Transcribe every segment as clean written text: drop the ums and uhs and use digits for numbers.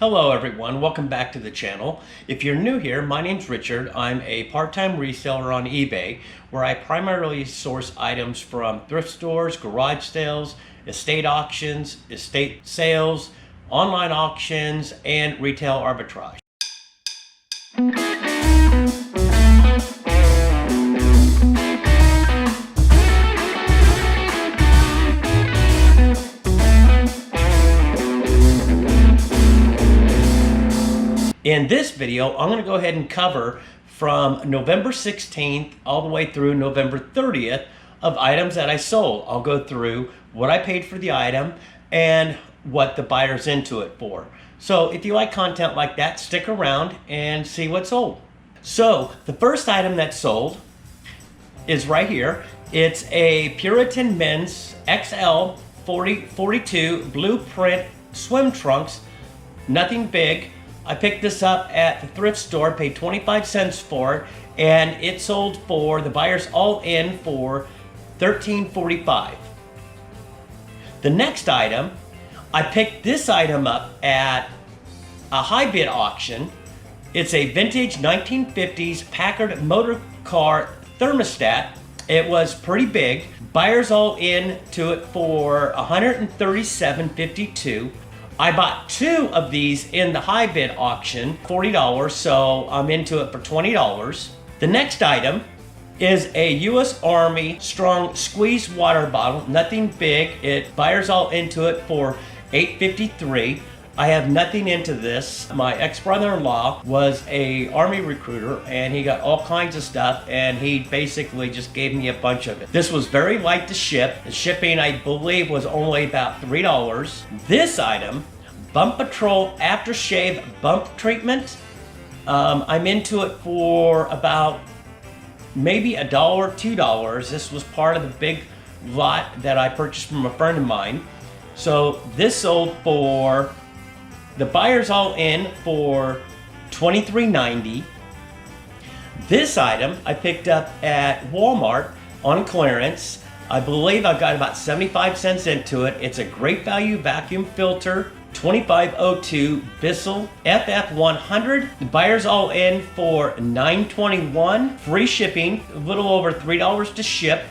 Hello everyone, welcome back to the channel. If you're new here, my name's Richard. I'm a part-time reseller on eBay where I primarily source items from thrift stores, garage sales, estate auctions, estate sales, online auctions, and retail arbitrage. In this video, I'm going to go ahead and cover from November 16th all the way through November 30th of items that I sold. I'll go through what I paid for the item and what the buyer's into it for. So if you like content like that, stick around and see what's sold. So the first item that's sold is right here. It's a Puritan men's XL 40-42 blueprint swim trunks, nothing big. I picked this up at the thrift store, paid 25 cents for it, and it sold for, the buyers all in for $13.45. The next item, I picked this item up at a high bid auction. It's a vintage 1950s Packard motor car thermostat. It was pretty big. Buyers all in to it for $137.52. I bought two of these in the high bid auction, $40, so I'm into it for $20. The next item is a U.S. Army strong squeeze water bottle, nothing big. Buyers all into it for $8.53. I have nothing into this. My ex-brother-in-law was a Army recruiter and he got all kinds of stuff and he basically just gave me a bunch of it. This was very light to ship. The shipping, I believe, was only about $3. This item, Bump Patrol Aftershave Bump Treatment, I'm into it for about maybe $1, $2. This was part of the big lot that I purchased from a friend of mine. So this sold for, the buyers all in for $23.90. This item I picked up at Walmart on clearance. I believe I got about 75 cents into it. It's a great value vacuum filter, 2502 Bissell FF100. The buyers all in for $9.21. Free shipping, a little over $3 to ship.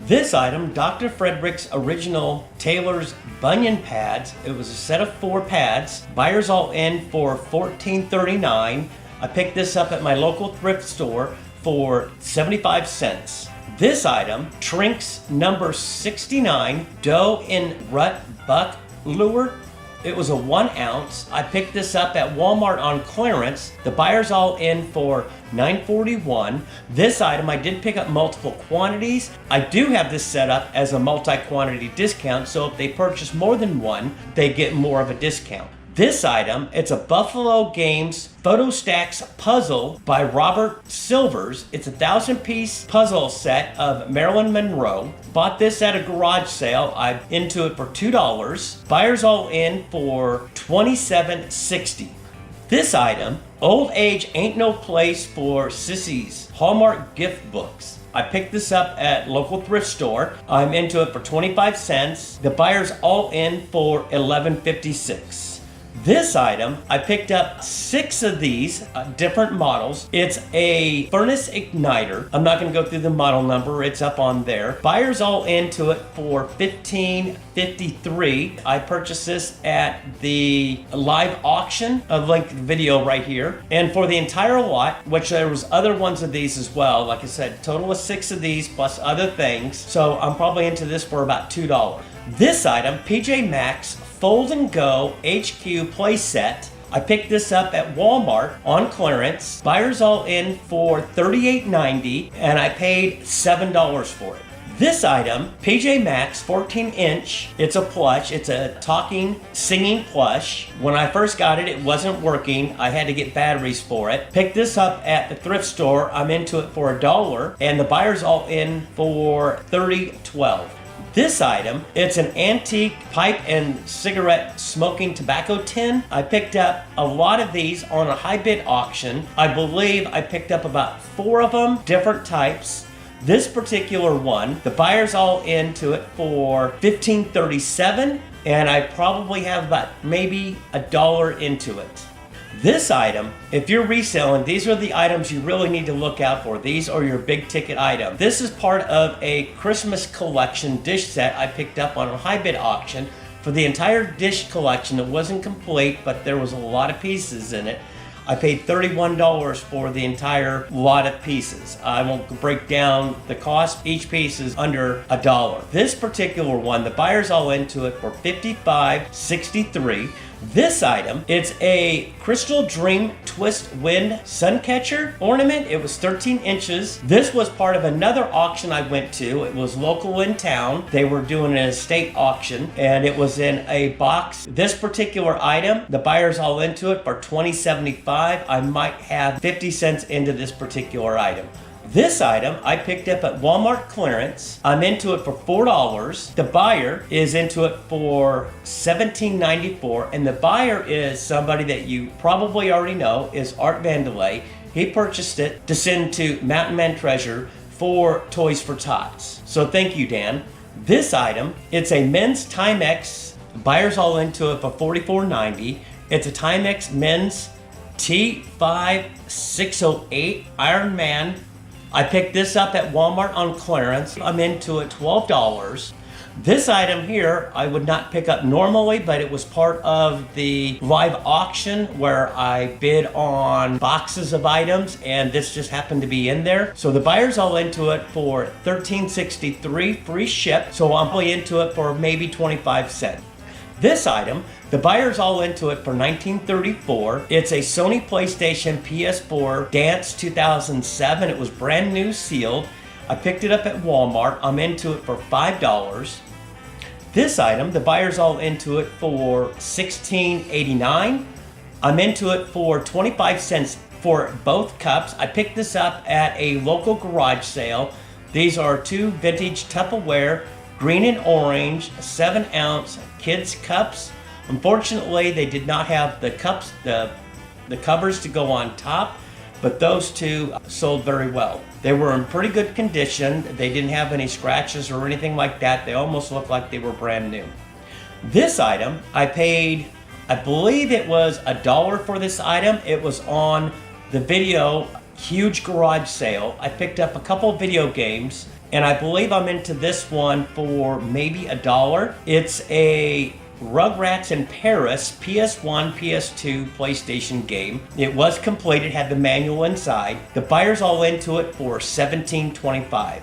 This item, Dr. Frederick's original Tailor's Bunion pads. It was a set of 4 pads. Buyers all in for $14.39. I picked this up at my local thrift store for 75 cents. This item, Trinks number 69 Doe in Rut Buck Lure. It was a 1 ounce. I picked this up at Walmart on clearance. The buyers all in for $9.41. This item, I did pick up multiple quantities. I do have this set up as a multi-quantity discount, so if they purchase more than one, they get more of a discount. This item, it's a Buffalo Games Photo Stacks puzzle by Robert Silvers. It's a 1,000-piece puzzle set of Marilyn Monroe. Bought this at a garage sale. I'm into it for $2. Buyers all in for $27.60. This item, Old Age Ain't No Place for Sissies Hallmark Gift Books. I picked this up at local thrift store. I'm into it for 25 cents. The buyers all in for $11.56. This item, I picked up 6 of these different models. It's a furnace igniter. I'm not going to go through the model number. It's up on there. Buyers all into it for $15.53. I purchased this at the live auction. I'll link the video right here. And for the entire lot, which there was other ones of these as well. Like I said, total of 6 of these plus other things. So I'm probably into this for about $2. This item, PJ Masks Fold and Go HQ Playset. I picked this up at Walmart on clearance. Buyers all in for $38.90 and I paid $7 for it. This item, PJ Masks 14-inch. It's a plush. It's a talking, singing plush. When I first got it, it wasn't working. I had to get batteries for it. Picked this up at the thrift store. I'm into it for $1 and the buyers all in for $30.12. This item, it's an antique pipe and cigarette smoking tobacco tin. I picked up a lot of these on a high bid auction. I believe I picked up about 4 of them, different types. This particular one, the buyer's all into it for $15.37, and I probably have about maybe $1 into it. This item, if you're reselling, these are the items you really need to look out for. These are your big ticket items. This is part of a Christmas collection dish set I picked up on a high bid auction for the entire dish collection. It wasn't complete, but there was a lot of pieces in it. I paid $31 for the entire lot of pieces. I won't break down the cost. Each piece is under $1. This particular one, the buyer's all into it for $55.63. This item, it's a Crystal Dream Twist Wind Suncatcher ornament. It was 13 inches. This was part of another auction I went to. It was local in town. They were doing an estate auction, and it was in a box. This particular item, the buyer's all into it for $20.75. I might have 50 cents into this particular item. This item I picked up at Walmart clearance. I'm into it for $4. The buyer is into it for $17.94, and the buyer is somebody that you probably already know, is Art Vandelay. He purchased it to send to Mountain Man Treasure for Toys for Tots. So thank you, Dan. This item, it's a men's Timex. The buyer's all into it for $44.90. It's a Timex men's T5608 Iron Man. I picked this up at Walmart on clearance. I'm into it $12. This item here, I would not pick up normally, but it was part of the live auction where I bid on boxes of items, and this just happened to be in there. So the buyer's all into it for $13.63, free ship. So I'm only into it for maybe 25 cents. This item, the buyer's all into it for $19.34. It's a Sony PlayStation PS4 Dance 2007. It was brand new sealed. I picked it up at Walmart. I'm into it for $5. This item, the buyer's all into it for $16.89. I'm into it for 25 cents for both cups. I picked this up at a local garage sale. These are two vintage Tupperware, green and orange, 7-ounce kids cups. Unfortunately, they did not have the cups, the covers to go on top, but those two sold very well. They were in pretty good condition. They didn't have any scratches or anything like that. They almost looked like they were brand new. This item, I paid, I believe it was $1 for this item. It was on the video huge garage sale. I picked up a couple video games, and I believe I'm into this one for maybe $1. It's a Rugrats in Paris PS1, PS2 PlayStation game. It was complete. It had the manual inside. The buyer's all into it for $17.25.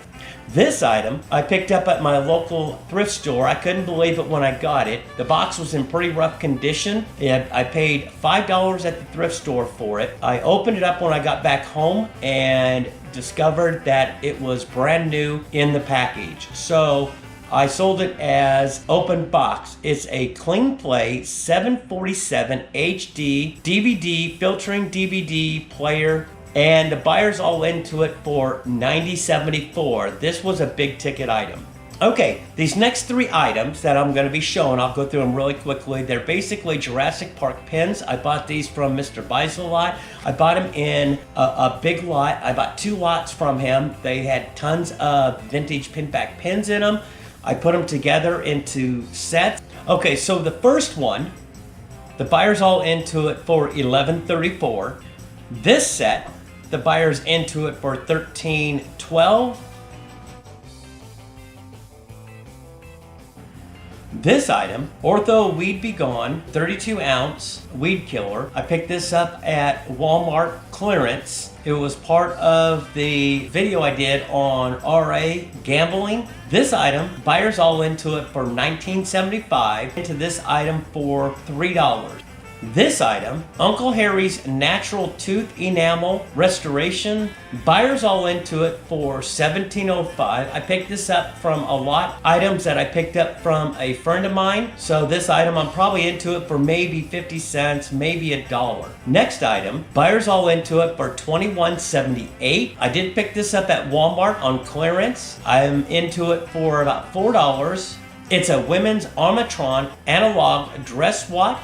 This item I picked up at my local thrift store. I couldn't believe it when I got it. The box was in pretty rough condition. I paid $5 at the thrift store for it. I opened it up when I got back home and discovered that it was brand new in the package. So I sold it as open box. It's a Clean Play 747 HD DVD filtering DVD player, and the buyer's all into it for $90.74. This was a big ticket item. Okay, these next three items that I'm going to be showing, I'll go through them really quickly. They're basically Jurassic Park pins. I bought these from Mr. Buys a Lot. I bought them in a big lot. I bought 2 lots from him. They had tons of vintage pinback pins in them. I put them together into sets. Okay, so the first one, the buyer's all into it for $11.34. This set, the buyer's into it for $13.12. This item, Ortho Weed Be Gone 32-ounce weed killer. I picked this up at Walmart clearance. It was part of the video I did on RA gambling. This item, buyer's all into it for $19.75. Into this item for $3. This item, Uncle Harry's Natural Tooth Enamel Restoration. Buyer's all into it for $17.05. I picked this up from a lot items that I picked up from a friend of mine. So this item, I'm probably into it for maybe 50 cents, maybe $1. Next item, buyer's all into it for $21.78. I did pick this up at Walmart on clearance. I'm into it for about $4. It's a women's Armatron analog dress watch.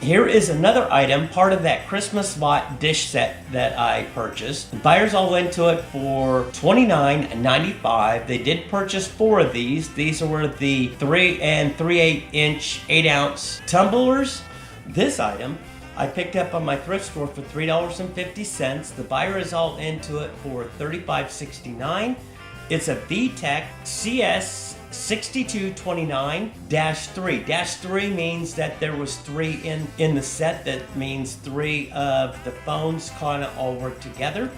Here is another item, part of that Christmas lot dish set that I purchased. The buyers all into it for $29.95. They did purchase 4 of these. These were the 3 3/8 inch 8 ounce tumblers. This item I picked up on my thrift store for $3.50. The buyer is all into it for $35.69. It's a VTech CS 6229-3. -3 means that there was 3 in the set. That means 3 of the phones kind of all work together.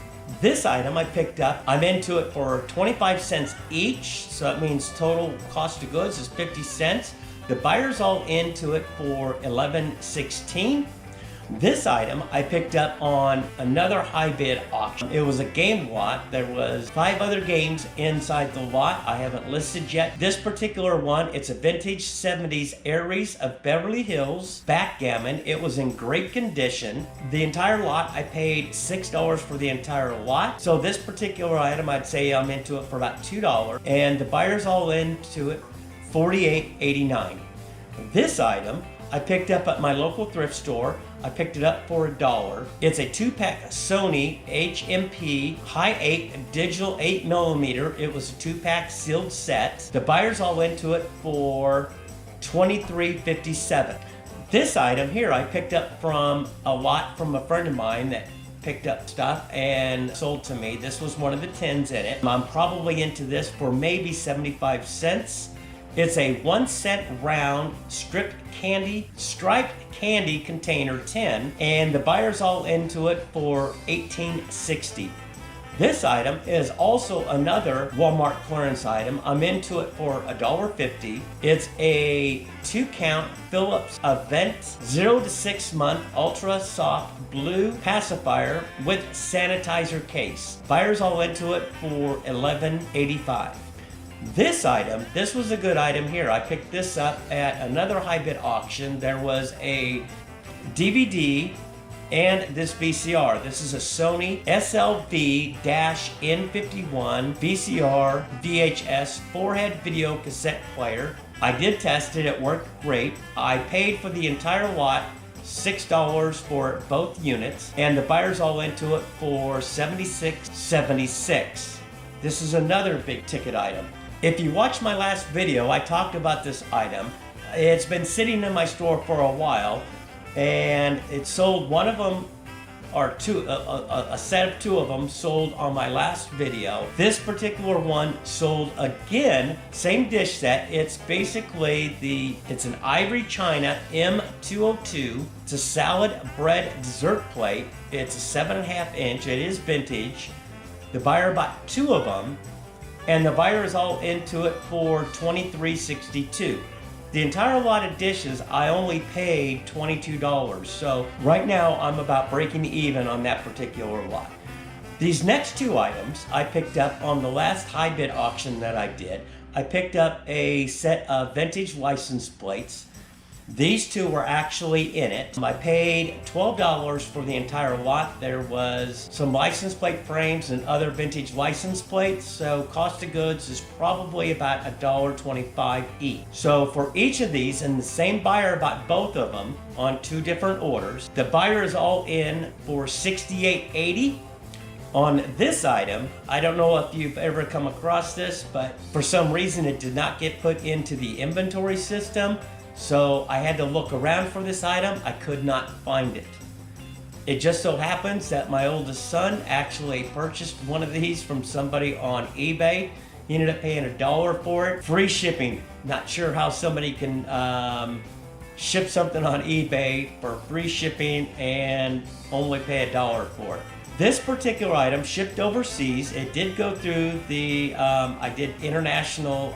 This item I picked up, I'm into it for 25 cents each, so that means total cost of goods is 50 cents. The buyer's all into it for $11.16. This item I picked up on another high bid auction. It was a game lot. There was 5 other games inside the lot. I haven't listed yet. This particular one, it's a vintage 70s Aries of Beverly Hills backgammon. It was in great condition. The entire lot, I paid $6 for the entire lot. So this particular item, I'd say I'm into it for about $2. And the buyer's all into it, $48.89. This item I picked up at my local thrift store. I picked it up for $1. It's a 2-pack Sony HMP High 8 digital 8mm. It was a 2-pack sealed set. The buyer's all into it for $23.57. This item here I picked up from a lot from a friend of mine that picked up stuff and sold to me. This was one of the tins in it. I'm probably into this for maybe 75 cents. It's a 1 cent round striped candy container tin, and the buyer's all into it for $18.60. This item is also another Walmart clearance item. I'm into it for $1.50. It's a 2-count Philips Avent 0 to 6 month ultra soft blue pacifier with sanitizer case. Buyer's all into it for $11.85. This item, this was a good item here. I picked this up at another high bid auction. There was a DVD and this VCR. This is a Sony SLV-N51 VCR VHS 4-head video cassette player. I did test it, it worked great. I paid for the entire lot $6 for both units, and the buyer's all into it for $76.76. This is another big ticket item. If you watched my last video, I talked about this item. It's been sitting in my store for a while, and it sold. One of them, or two, a set of 2 of them sold on my last video. This particular one sold again, same dish set. It's basically it's an ivory china M202. It's a salad bread dessert plate. It's a 7.5 inch. It is vintage. The buyer bought 2 of them, and the buyer is all into it for $23.62. The entire lot of dishes, I only paid $22. So right now I'm about breaking even on that particular lot. These next 2 items I picked up on the last high bid auction that I did. I picked up a set of vintage license plates. These 2 were actually in it. I paid $12 for the entire lot. There was some license plate frames and other vintage license plates, so cost of goods is probably about $1.25 each. So for each of these, and the same buyer bought both of them on 2 different orders, the buyer is all in for $68.80. On this item, I don't know if you've ever come across this, but for some reason it did not get put into the inventory system. So I had to look around for this item. I could not find it. It just so happens that my oldest son actually purchased one of these from somebody on eBay. He ended up paying $1 for it. Free shipping. Not sure how somebody can ship something on eBay for free shipping and only pay $1 for it. This particular item shipped overseas. It did go through the, I did international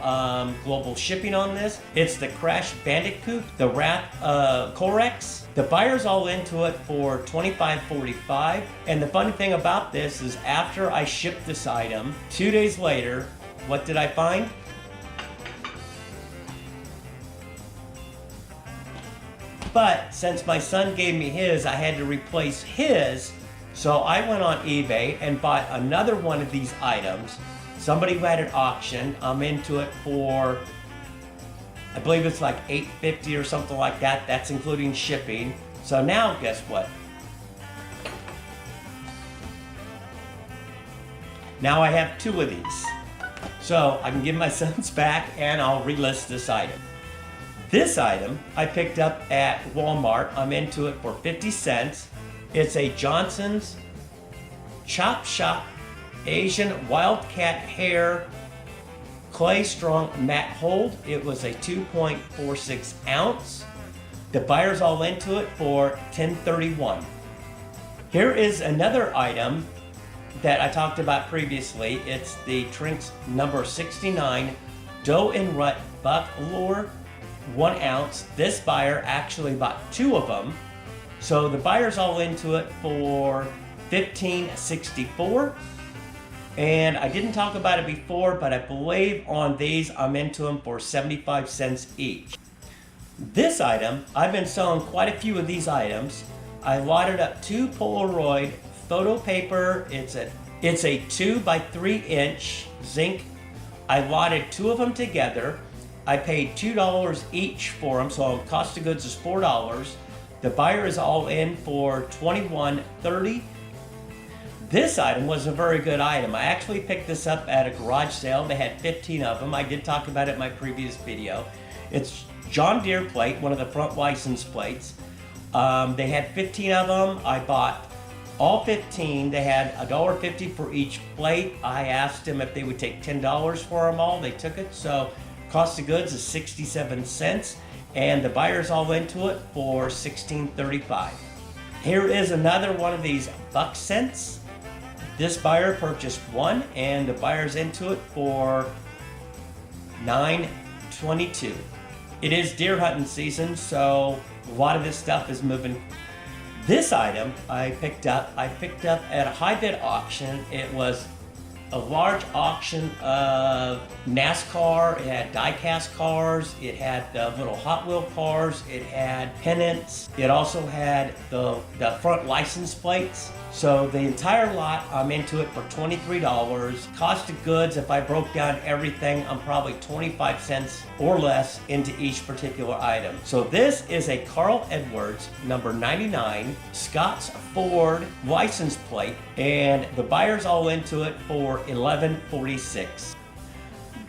global shipping on this. It's the Crash Bandicoot, the Wrath Corex. The buyer's all into it for $25.45. And the funny thing about this is after I shipped this item, 2 days later, what did I find? But since my son gave me his, I had to replace his. So I went on eBay and bought another one of these items. Somebody who had an auction. I'm into it for, I believe it's like $8.50 or something like that. That's including shipping. So now, guess what? Now I have 2 of these. So I can give my sons back and I'll relist this item. This item I picked up at Walmart. I'm into it for 50 cents. It's a Johnson's Chop Shop Asian Wildcat Hair Clay Strong Matte Hold. It was a 2.46 ounce. The buyer's all into it for $10.31. Here is another item that I talked about previously. It's the Trinks number 69 Doe and Rut Buck Lure, 1 ounce. This buyer actually bought 2 of them. So the buyer's all into it for $15.64. And I didn't talk about it before, but I believe on these I'm into them for 75 cents each. This item, I've been selling quite a few of these items. I wadded up 2 Polaroid photo paper. It's a 2 by 3 inch zinc. I wadded 2 of them together. I paid $2 each for them, so cost of goods is $4. The buyer is all in for $21.30. This item was a very good item. I actually picked this up at a garage sale. They had 15 of them. I did talk about it in my previous video. It's John Deere plate, one of the front license plates. They had 15 of them. I bought all 15. They had $1.50 for each plate. I asked them if they would take $10 for them all. They took it. So cost of goods is 67 cents. And the buyer's all into it for $16.35. Here is another one of these buck cents. This buyer purchased 1 and the buyer's into it for $9.22. It is deer hunting season, so a lot of this stuff is moving. This item I picked up at a high bid auction. It was a large auction of NASCAR. It had die-cast cars. It had the little Hot Wheel cars. It had pennants. It also had the front license plates. So the entire lot, I'm into it for $23. Cost of goods, if I broke down everything, I'm probably 25 cents or less into each particular item. So this is a Carl Edwards number 99 Scott's Ford license plate, and the buyer's all into it for $11.46.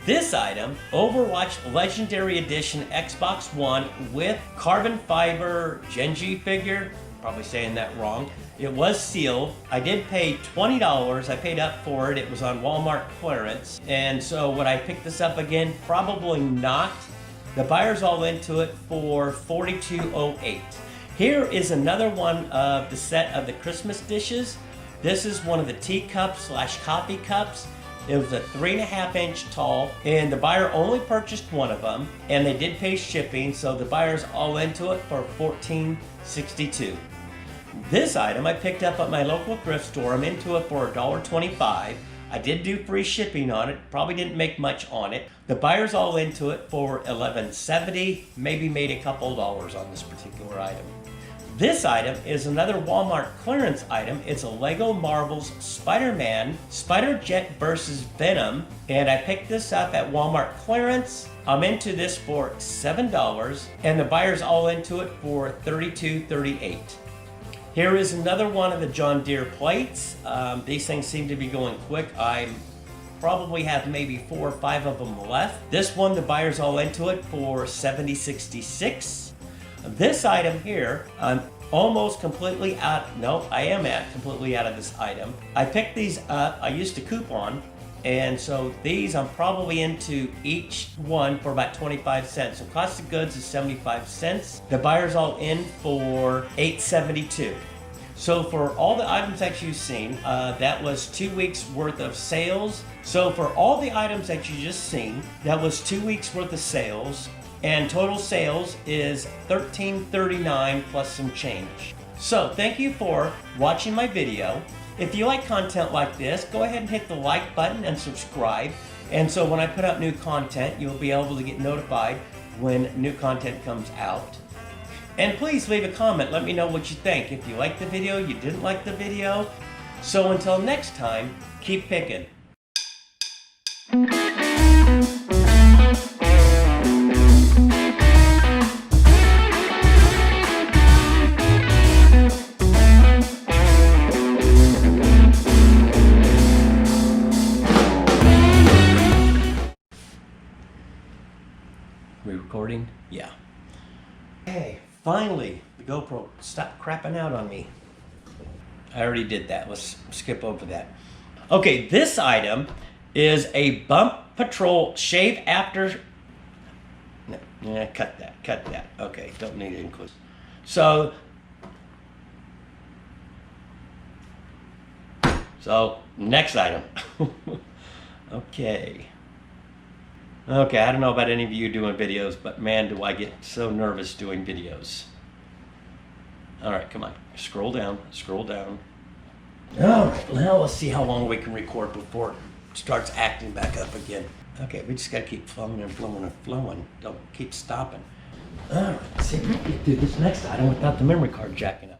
This item, Overwatch Legendary Edition Xbox One with carbon fiber Genji figure. Probably saying that wrong. It was sealed. I did pay $20. I paid up for it. It was on Walmart clearance. And so would I pick this up again? Probably not. The buyer's all into it for $42.08. Here is another one of the set of the Christmas dishes. This is one of the teacups / coffee cups. It was a 3.5 inch tall, and the buyer only purchased 1 of them, and they did pay shipping, so the buyer's all into it for $14.62. This item I picked up at my local thrift store. I'm into it for $1.25. I did do free shipping on it, probably didn't make much on it. The buyer's all into it for $11.70, maybe made a couple dollars on this particular item. This item is another Walmart clearance item. It's a Lego Marvel's Spider-Man Spider-Jet vs. Venom, and I picked this up at Walmart clearance. I'm into this for $7, and the buyer's all into it for $32.38. Here is another one of the John Deere plates. These things seem to be going quick. I probably have maybe 4 or 5 of them left. This one, the buyer's all into it for $70.66. This item here, I'm almost completely out. No, I am completely out of this item. I picked these up. I used to coupon, and so these I'm probably into each one for about 25 cents. So cost of goods is 75 cents. The buyer's all in for $8.72. So for all the items that you've seen, that was 2 weeks worth of sales. So for all the items that you just seen, that was 2 weeks worth of sales. And total sales is $13.39 plus some change. So thank you for watching my video. If you like content like this, go ahead and hit the like button and subscribe. And so when I put out new content, you'll be able to get notified when new content comes out. And please leave a comment. Let me know what you think. If you liked the video, you didn't like the video. So until next time, keep picking. recording? Yeah. Hey, finally, the GoPro stopped crapping out on me. I already did that. Let's skip over that. Okay, this item is a Bump Patrol Shave After. No, yeah, cut that. Okay, don't need to include. So next item. Okay, I don't know about any of you doing videos, but man, do I get so nervous doing videos. All right, come on, scroll down. All right, now let's see how long we can record before it starts acting back up again. Okay, we just gotta keep flowing. Don't keep stopping. All right, let's see if we can get through this next item without the memory card jacking up.